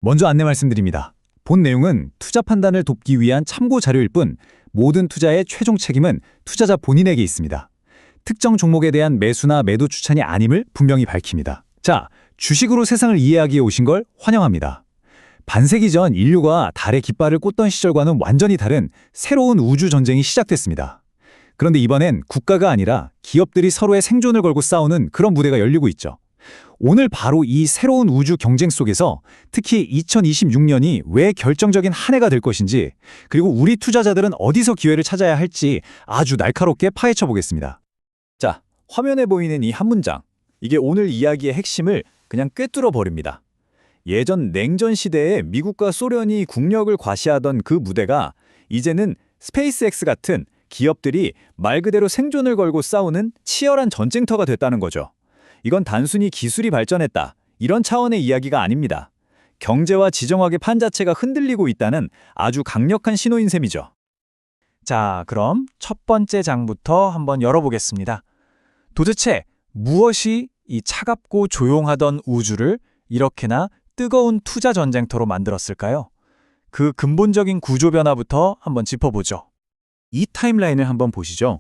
먼저 안내 말씀드립니다. 본 내용은 투자 판단을 돕기 위한 참고 자료일 뿐 모든 투자의 최종 책임은 투자자 본인에게 있습니다. 특정 종목에 대한 매수나 매도 추천이 아님을 분명히 밝힙니다. 자, 주식으로 세상을 이해하기에 오신 걸 환영합니다. 반세기 전 인류가 달에 깃발을 꽂던 시절과는 완전히 다른 새로운 우주 전쟁이 시작됐습니다. 그런데 이번엔 국가가 아니라 기업들이 서로의 생존을 걸고 싸우는 그런 무대가 열리고 있죠. 오늘 바로 이 새로운 우주 경쟁 속에서 특히 2026년이 왜 결정적인 한 해가 될 것인지, 그리고 우리 투자자들은 어디서 기회를 찾아야 할지 아주 날카롭게 파헤쳐 보겠습니다. 자, 화면에 보이는 이 한 문장. 이게 오늘 이야기의 핵심을 그냥 꿰뚫어 버립니다. 예전 냉전 시대에 미국과 소련이 국력을 과시하던 그 무대가 이제는 스페이스X 같은 기업들이 말 그대로 생존을 걸고 싸우는 치열한 전쟁터가 됐다는 거죠. 이건 단순히 기술이 발전했다, 이런 차원의 이야기가 아닙니다. 경제와 지정학의 판 자체가 흔들리고 있다는 아주 강력한 신호인 셈이죠. 자, 그럼 첫 번째 장부터 한번 열어보겠습니다. 도대체 무엇이 이 차갑고 조용하던 우주를 이렇게나 뜨거운 투자 전쟁터로 만들었을까요? 그 근본적인 구조 변화부터 한번 짚어보죠. 이 타임라인을 한번 보시죠.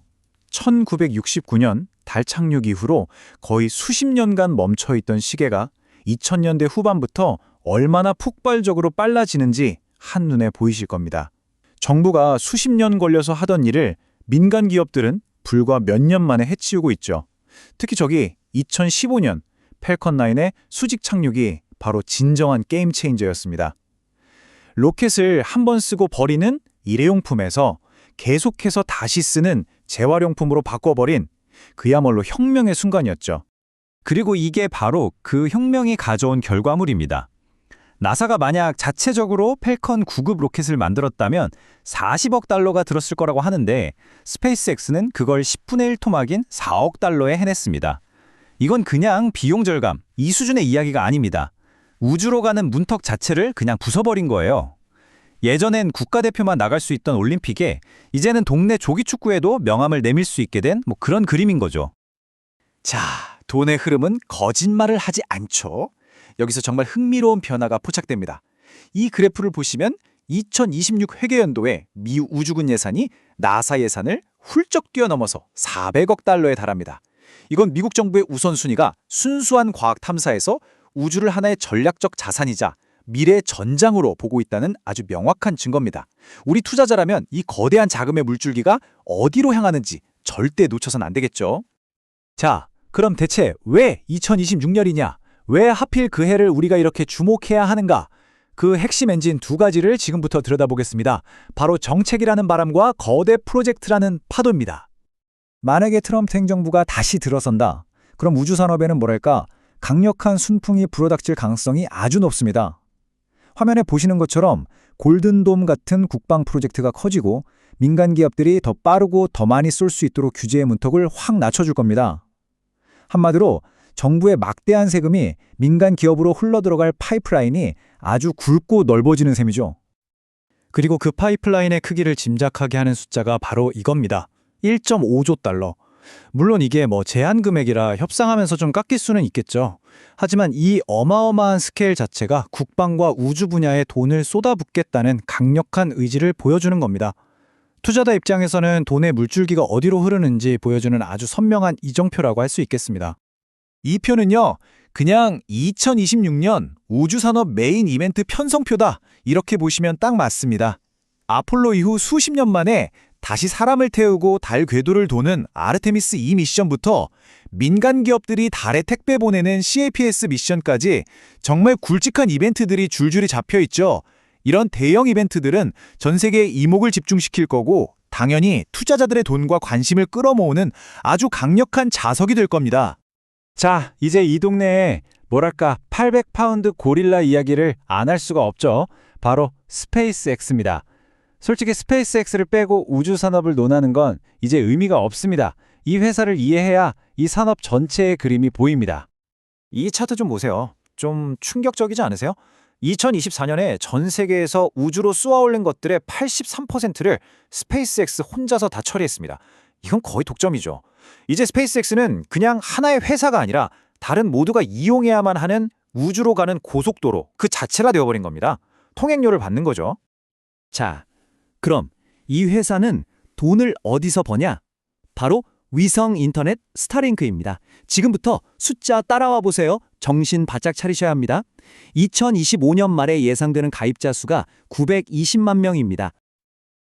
1969년 달 착륙 이후로 거의 수십 년간 멈춰있던 시계가 2000년대 후반부터 얼마나 폭발적으로 빨라지는지 한눈에 보이실 겁니다. 정부가 수십 년 걸려서 하던 일을 민간 기업들은 불과 몇 년 만에 해치우고 있죠. 특히 저기 2015년 펠컨 9의 수직 착륙이 바로 진정한 게임 체인저였습니다. 로켓을 한 번 쓰고 버리는 일회용품에서 계속해서 다시 쓰는 재활용품으로 바꿔버린 그야말로 혁명의 순간이었죠. 그리고 이게 바로 그 혁명이 가져온 결과물입니다. 나사가 만약 자체적으로 펠컨 9급 로켓을 만들었다면 40억 달러가 들었을 거라고 하는데 스페이스X는 그걸 10분의 1 토막인 4억 달러에 해냈습니다. 이건 그냥 비용 절감, 이 수준의 이야기가 아닙니다. 우주로 가는 문턱 자체를 그냥 부숴버린 거예요. 예전엔 국가대표만 나갈 수 있던 올림픽에 이제는 동네 조기축구에도 명함을 내밀 수 있게 된 그런 그림인 거죠. 자, 돈의 흐름은 거짓말을 하지 않죠. 여기서 정말 흥미로운 변화가 포착됩니다. 이 그래프를 보시면 2026 회계연도에 미 우주군 예산이 나사 예산을 훌쩍 뛰어넘어서 400억 달러에 달합니다. 이건 미국 정부의 우선순위가 순수한 과학 탐사에서 우주를 하나의 전략적 자산이자 미래의 전장으로 보고 있다는 아주 명확한 증거입니다. 우리 투자자라면 이 거대한 자금의 물줄기가 어디로 향하는지 절대 놓쳐선 안 되겠죠. 자, 그럼 대체 왜 2026년이냐? 왜 하필 그 해를 우리가 이렇게 주목해야 하는가? 그 핵심 엔진 두 가지를 지금부터 들여다보겠습니다. 바로 정책이라는 바람과 거대 프로젝트라는 파도입니다. 만약에 트럼프 행정부가 다시 들어선다. 그럼 우주산업에는 뭐랄까? 강력한 순풍이 불어닥칠 가능성이 아주 높습니다. 화면에 보시는 것처럼 골든돔 같은 국방 프로젝트가 커지고 민간 기업들이 더 빠르고 더 많이 쏠 수 있도록 규제의 문턱을 확 낮춰줄 겁니다. 한마디로 정부의 막대한 세금이 민간 기업으로 흘러들어갈 파이프라인이 아주 굵고 넓어지는 셈이죠. 그리고 그 파이프라인의 크기를 짐작하게 하는 숫자가 바로 이겁니다. 1.5조 달러. 물론 이게 제한 금액이라 협상하면서 좀 깎일 수는 있겠죠. 하지만 이 어마어마한 스케일 자체가 국방과 우주 분야에 돈을 쏟아붓겠다는 강력한 의지를 보여주는 겁니다. 투자자 입장에서는 돈의 물줄기가 어디로 흐르는지 보여주는 아주 선명한 이정표라고 할 수 있겠습니다. 이 표는요, 그냥 2026년 우주산업 메인 이벤트 편성표다, 이렇게 보시면 딱 맞습니다. 아폴로 이후 수십 년 만에 다시 사람을 태우고 달 궤도를 도는 아르테미스 2 미션부터 민간 기업들이 달에 택배 보내는 CAPS 미션까지 정말 굵직한 이벤트들이 줄줄이 잡혀있죠. 이런 대형 이벤트들은 전 세계에 이목을 집중시킬 거고 당연히 투자자들의 돈과 관심을 끌어모으는 아주 강력한 자석이 될 겁니다. 자, 이제 이 동네에 800파운드 고릴라 이야기를 안 할 수가 없죠. 바로 스페이스X입니다. 솔직히 스페이스X를 빼고 우주 산업을 논하는 건 이제 의미가 없습니다. 이 회사를 이해해야 이 산업 전체의 그림이 보입니다. 이 차트 좀 보세요. 좀 충격적이지 않으세요? 2024년에 전 세계에서 우주로 쏘아올린 것들의 83%를 스페이스X 혼자서 다 처리했습니다. 이건 거의 독점이죠. 이제 스페이스X는 그냥 하나의 회사가 아니라 다른 모두가 이용해야만 하는 우주로 가는 고속도로 그 자체가 되어버린 겁니다. 통행료를 받는 거죠. 자, 그럼 이 회사는 돈을 어디서 버냐? 바로 위성 인터넷 스타링크입니다. 지금부터 숫자 따라와 보세요. 정신 바짝 차리셔야 합니다. 2025년 말에 예상되는 가입자 수가 920만 명입니다.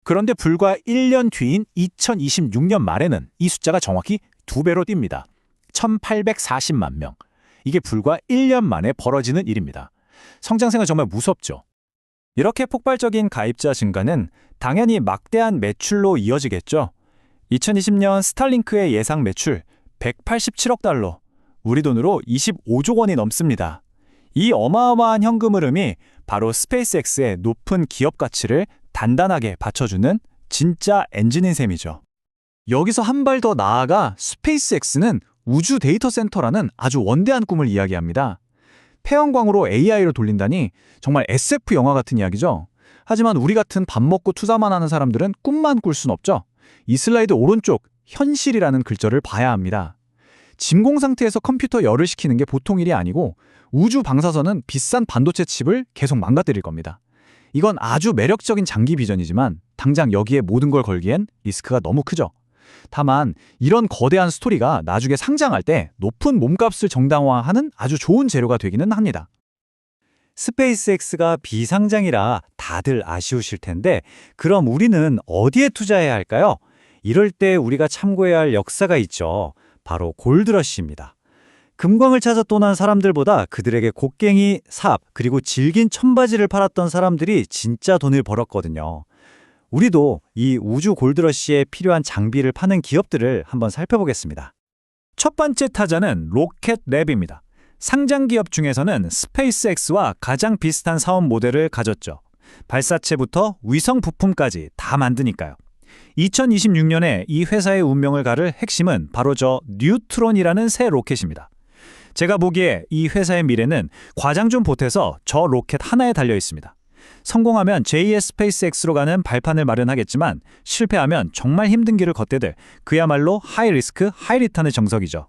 그런데 불과 1년 뒤인 2026년 말에는 이 숫자가 정확히 2배로 뜁니다. 1840만 명. 이게 불과 1년 만에 벌어지는 일입니다. 성장세가 정말 무섭죠. 이렇게 폭발적인 가입자 증가는 당연히 막대한 매출로 이어지겠죠. 2020년 스타링크의 예상 매출 187억 달러, 우리 돈으로 25조 원이 넘습니다. 이 어마어마한 현금 흐름이 바로 스페이스X의 높은 기업 가치를 단단하게 받쳐주는 진짜 엔진인 셈이죠. 여기서 한 발 더 나아가 스페이스X는 우주 데이터 센터라는 아주 원대한 꿈을 이야기합니다. 태양광으로 AI를 돌린다니 정말 SF 영화 같은 이야기죠. 하지만 우리 같은 밥 먹고 투자만 하는 사람들은 꿈만 꿀 순 없죠. 이 슬라이드 오른쪽 현실이라는 글자를 봐야 합니다. 진공 상태에서 컴퓨터 열을 식히는 게 보통 일이 아니고 우주 방사선은 비싼 반도체 칩을 계속 망가뜨릴 겁니다. 이건 아주 매력적인 장기 비전이지만 당장 여기에 모든 걸 걸기엔 리스크가 너무 크죠. 다만 이런 거대한 스토리가 나중에 상장할 때 높은 몸값을 정당화하는 아주 좋은 재료가 되기는 합니다. 스페이스X가 비상장이라 다들 아쉬우실 텐데 그럼 우리는 어디에 투자해야 할까요? 이럴 때 우리가 참고해야 할 역사가 있죠. 바로 골드러시입니다. 금광을 찾아 떠난 사람들보다 그들에게 곡괭이, 삽, 그리고 질긴 천바지를 팔았던 사람들이 진짜 돈을 벌었거든요. 우리도 이 우주 골드러시에 필요한 장비를 파는 기업들을 한번 살펴보겠습니다. 첫 번째 타자는 로켓랩입니다. 상장 기업 중에서는 스페이스X와 가장 비슷한 사업 모델을 가졌죠. 발사체부터 위성 부품까지 다 만드니까요. 2026년에 이 회사의 운명을 가를 핵심은 바로 저 뉴트론이라는 새 로켓입니다. 제가 보기에 이 회사의 미래는 과장 좀 보태서 저 로켓 하나에 달려 있습니다. 성공하면 제2의 스페이스X로 가는 발판을 마련하겠지만 실패하면 정말 힘든 길을 걷대들 그야말로 하이 리스크, 하이 리턴의 정석이죠.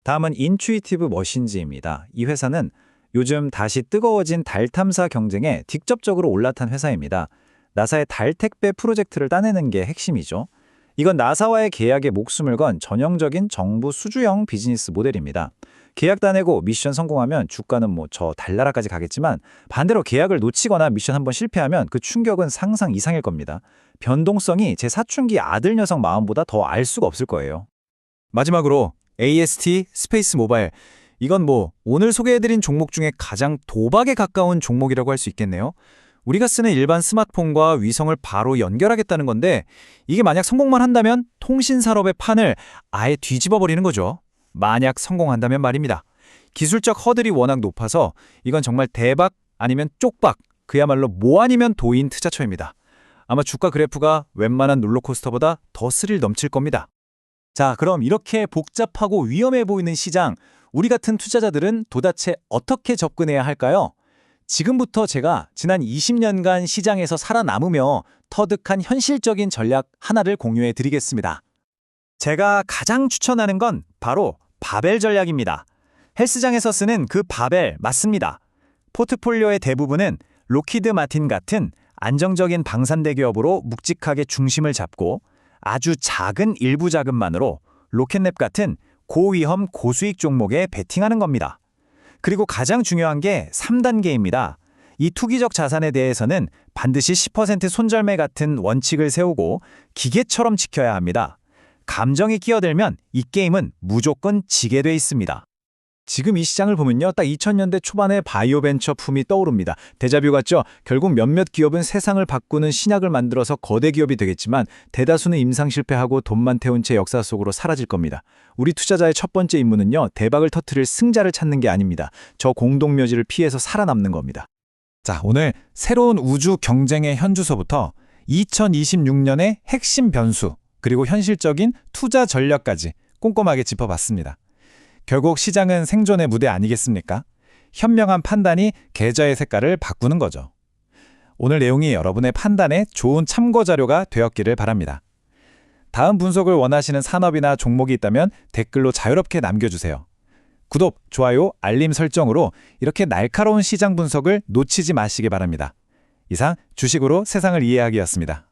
다음은 인투이티브 머신즈입니다. 이 회사는 요즘 다시 뜨거워진 달 탐사 경쟁에 직접적으로 올라탄 회사입니다. 나사의 달 택배 프로젝트를 따내는 게 핵심이죠. 이건 나사와의 계약에 목숨을 건 전형적인 정부 수주형 비즈니스 모델입니다. 계약 따내고 미션 성공하면 주가는 저 달나라까지 가겠지만 반대로 계약을 놓치거나 미션 한번 실패하면 그 충격은 상상 이상일 겁니다. 변동성이 제 사춘기 아들 녀석 마음보다 더 알 수가 없을 거예요. 마지막으로 AST 스페이스 모바일. 이건 오늘 소개해드린 종목 중에 가장 도박에 가까운 종목이라고 할 수 있겠네요. 우리가 쓰는 일반 스마트폰과 위성을 바로 연결하겠다는 건데 이게 만약 성공만 한다면 통신산업의 판을 아예 뒤집어 버리는 거죠. 만약 성공한다면 말입니다. 기술적 허들이 워낙 높아서 이건 정말 대박 아니면 쪽박, 그야말로 뭐 아니면 도인 투자처입니다. 아마 주가 그래프가 웬만한 롤러코스터보다 더 스릴 넘칠 겁니다. 자, 그럼 이렇게 복잡하고 위험해 보이는 시장, 우리 같은 투자자들은 도대체 어떻게 접근해야 할까요? 지금부터 제가 지난 20년간 시장에서 살아남으며 터득한 현실적인 전략 하나를 공유해 드리겠습니다. 제가 가장 추천하는 건 바로 바벨 전략입니다. 헬스장에서 쓰는 그 바벨 맞습니다. 포트폴리오의 대부분은 로키드 마틴 같은 안정적인 방산대 기업으로 묵직하게 중심을 잡고 아주 작은 일부 자금만으로 로켓랩 같은 고위험 고수익 종목에 베팅하는 겁니다. 그리고 가장 중요한 게 3단계입니다. 이 투기적 자산에 대해서는 반드시 10% 손절매 같은 원칙을 세우고 기계처럼 지켜야 합니다. 감정이 끼어들면 이 게임은 무조건 지게 돼 있습니다. 지금 이 시장을 보면요, 딱 2000년대 초반에 바이오 벤처 붐이 떠오릅니다. 데자뷰 같죠? 결국 몇몇 기업은 세상을 바꾸는 신약을 만들어서 거대 기업이 되겠지만 대다수는 임상 실패하고 돈만 태운 채 역사 속으로 사라질 겁니다. 우리 투자자의 첫 번째 임무는요, 대박을 터뜨릴 승자를 찾는 게 아닙니다. 저 공동묘지를 피해서 살아남는 겁니다. 자, 오늘 새로운 우주 경쟁의 현주소부터 2026년의 핵심 변수, 그리고 현실적인 투자 전략까지 꼼꼼하게 짚어봤습니다. 결국 시장은 생존의 무대 아니겠습니까? 현명한 판단이 계좌의 색깔을 바꾸는 거죠. 오늘 내용이 여러분의 판단에 좋은 참고 자료가 되었기를 바랍니다. 다음 분석을 원하시는 산업이나 종목이 있다면 댓글로 자유롭게 남겨주세요. 구독, 좋아요, 알림 설정으로 이렇게 날카로운 시장 분석을 놓치지 마시기 바랍니다. 이상 주식으로 세상을 이해하기였습니다.